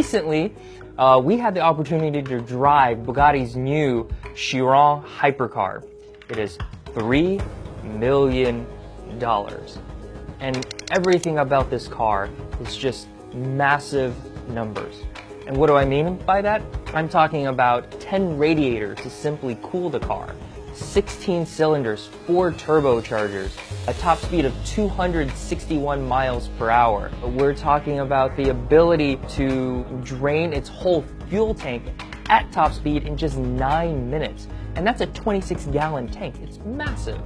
recently, we had the opportunity to drive Bugatti's new Chiron hypercar. It is $3 million. And everything about this car is just massive numbers. And what do I mean by that? I'm talking about 10 radiators to simply cool the car, 16 cylinders, 4 turbochargers, a top speed of 261 miles per hour. We're talking about the ability to drain its whole fuel tank at top speed in just 9 minutes. And that's a 26-gallon tank. It's massive.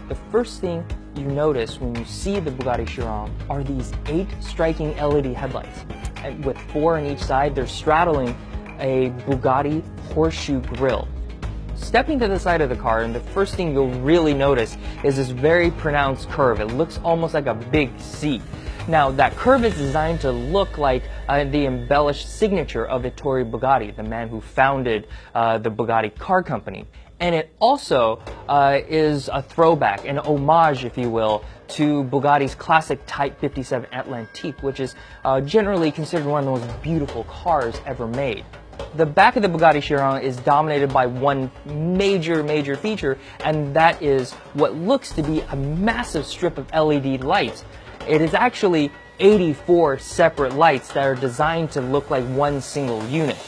The first thing you notice when you see the Bugatti Chiron are these 8 striking LED headlights. And with 4 on each side, they're straddling a Bugatti horseshoe grille. Stepping to the side of the car, and the first thing you'll really notice is this very pronounced curve. It looks almost like a big C. Now, that curve is designed to look like the embellished signature of Ettore Bugatti, the man who founded the Bugatti car company. And it also is a throwback, an homage, if you will, to Bugatti's classic Type 57 Atlantique, which is generally considered one of the most beautiful cars ever made. The back of the Bugatti Chiron is dominated by one major feature, and that is what looks to be a massive strip of LED lights. It is actually 84 separate lights that are designed to look like one single unit.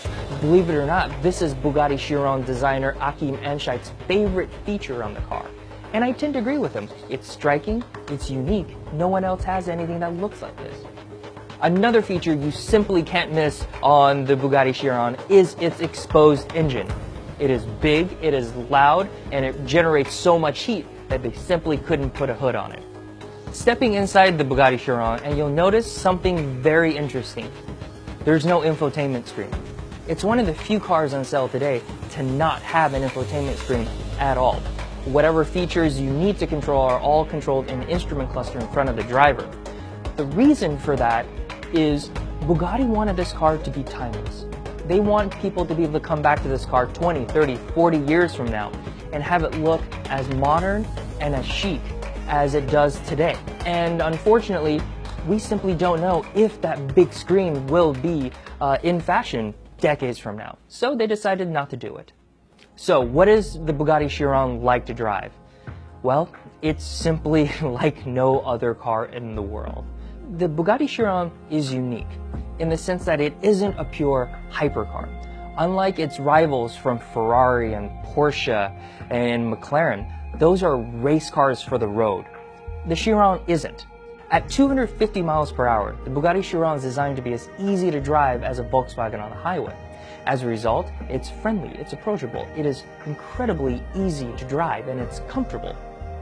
Believe it or not, this is Bugatti Chiron designer Achim Anscheidt's favorite feature on the car. And I tend to agree with him. It's striking, it's unique, no one else has anything that looks like this. Another feature you simply can't miss on the Bugatti Chiron is its exposed engine. It is big, it is loud, and it generates so much heat that they simply couldn't put a hood on it. Stepping inside the Bugatti Chiron, and you'll notice something very interesting. There's no infotainment screen. It's one of the few cars on sale today to not have an infotainment screen at all. Whatever features you need to control are all controlled in the instrument cluster in front of the driver. The reason for that is Bugatti wanted this car to be timeless. They want people to be able to come back to this car 20, 30, 40 years from now and have it look as modern and as chic as it does today. And unfortunately, we simply don't know if that big screen will be in fashion decades from now. So they decided not to do it. So what is the Bugatti Chiron like to drive? Well, it's simply like no other car in the world. The Bugatti Chiron is unique in the sense that it isn't a pure hypercar. Unlike its rivals from Ferrari and Porsche and McLaren, those are race cars for the road. The Chiron isn't. At 250 miles per hour, the Bugatti Chiron is designed to be as easy to drive as a Volkswagen on the highway. As a result, it's friendly, it's approachable, it is incredibly easy to drive, and it's comfortable.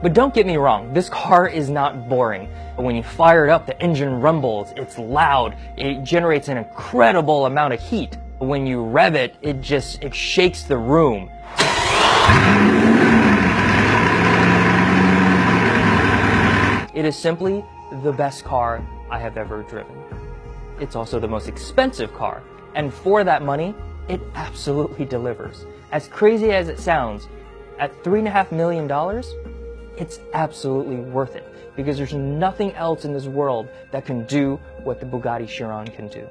But don't get me wrong, this car is not boring. When you fire it up, the engine rumbles, it's loud, it generates an incredible amount of heat. When you rev it, it shakes the room. It is simply the best car I have ever driven. It's also the most expensive car, and for that money, it absolutely delivers. As crazy as it sounds, at $3.5 million, it's absolutely worth it because there's nothing else in this world that can do what the Bugatti Chiron can do.